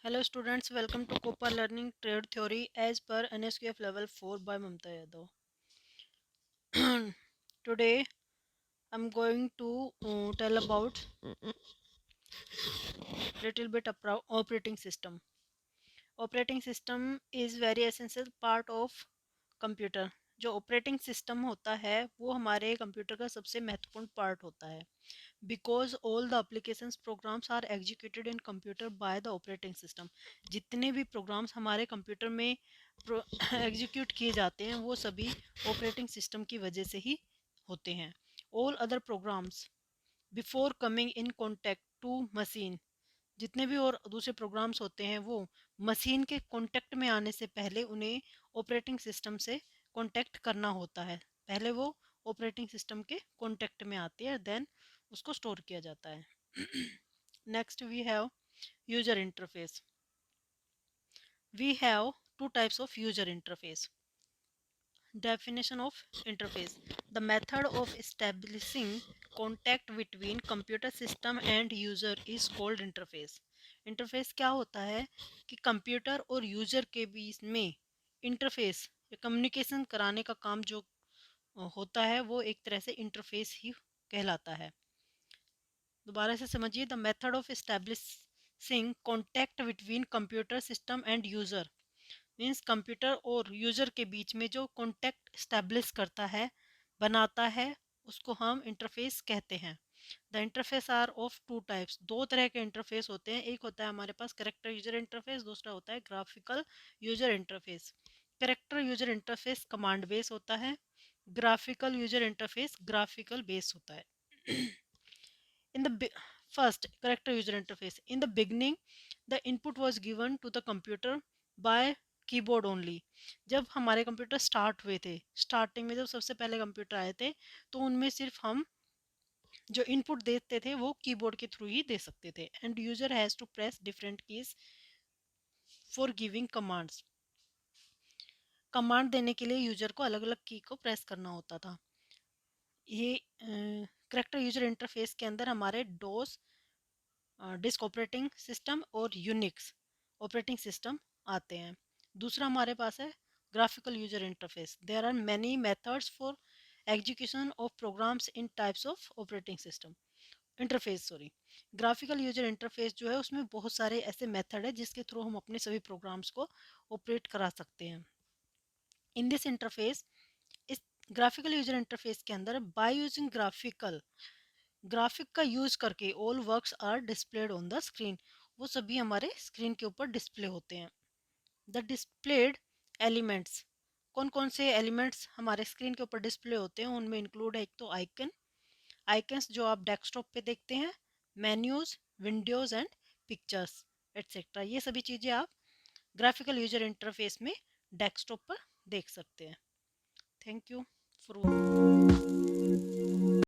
Hello students, welcome to Cooper Learning Trade Theory as per NSQF Level 4 by Mamta Yadav. Today I'm going to tell about little bit about operating system. Operating system is very essential part of computer. जो operating system होता है वो हमारे computer का सबसे महत्वपूर्ण part होता है. Because all the applications programs are executed in computer by the operating system. जितने भी प्रोग्राम्स हमारे कंप्यूटर में एग्जीक्यूट किए जाते हैं वो सभी ऑपरेटिंग सिस्टम की वजह से ही होते हैं. All other programs before coming in contact to machine, जितने भी और दूसरे प्रोग्राम्स होते हैं वो मशीन के कांटेक्ट में आने से पहले उन्हें ऑपरेटिंग सिस्टम से कांटेक्ट करना होता है. पहले वो ऑपरेटिंग सिस्टम के कांटेक्ट में आती है, देन उसको स्टोर किया जाता है. Next we have user interface. We have two types of user interface. Definition of interface: the method of establishing contact between computer system and user is called interface. Interface क्या होता है कि computer और user के बीच में interface या communication कराने का काम जो होता है वो एक तरह से इंटरफेस ही कहलाता है. दोबारा से समझिए. The method of establishing contact between computer system and user means computer और यूजर के बीच में जो कॉन्टैक्ट स्टैब्लिश करता है, बनाता है, उसको हम इंटरफेस कहते हैं. The interface are of two types. दो तरह के इंटरफेस होते हैं. एक होता है हमारे पास करेक्टर यूजर इंटरफेस, दूसरा होता है graphical user interface. Character user interface command base होता है. Graphical user interface graphical base होता है. In the first character user interface, in the beginning the input was given to the computer by keyboard only. जब हमारे computer start हुए थे, starting में जब सबसे पहले कंप्यूटर आए थे, तो उनमें सिर्फ हम जो इनपुट देते थे वो कीबोर्ड के थ्रू ही दे सकते थे. And user has to press different keys for giving commands. Command देने के लिए यूजर को अलग अलग की को प्रेस करना होता था. ये करेक्टर यूजर इंटरफेस के अंदर हमारे डोस, डिस्क ऑपरेटिंग सिस्टम और यूनिक्स ऑपरेटिंग सिस्टम आते हैं. दूसरा हमारे पास है graphical user interface. There are many methods for execution of programs in types of operating system interface. Sorry, graphical user interface जो है उसमें बहुत सारे ऐसे मेथड है जिसके थ्रू हम अपने सभी प्रोग्राम्स को ऑपरेट करा सकते हैं. इन दिस इंटरफेस, इस ग्राफिकल यूजर इंटरफेस के अंदर बाय यूजिंग ग्राफिक का यूज करके all works are displayed on the screen. वो सभी हमारे स्क्रीन के ऊपर डिस्प्ले होते हैं. द डिस्प्लेड एलिमेंट्स, कौन कौन से एलिमेंट्स हमारे स्क्रीन के ऊपर डिस्प्ले होते हैं उनमें इंक्लूड है एक तो आइकन्स जो आप डेस्कटॉप पे देखते हैं, menus, Windows and pictures etcetera. ये सभी चीज़ें आप ग्राफिकल यूजर इंटरफेस में डेस्कटॉप पर देख सकते हैं. Thank you for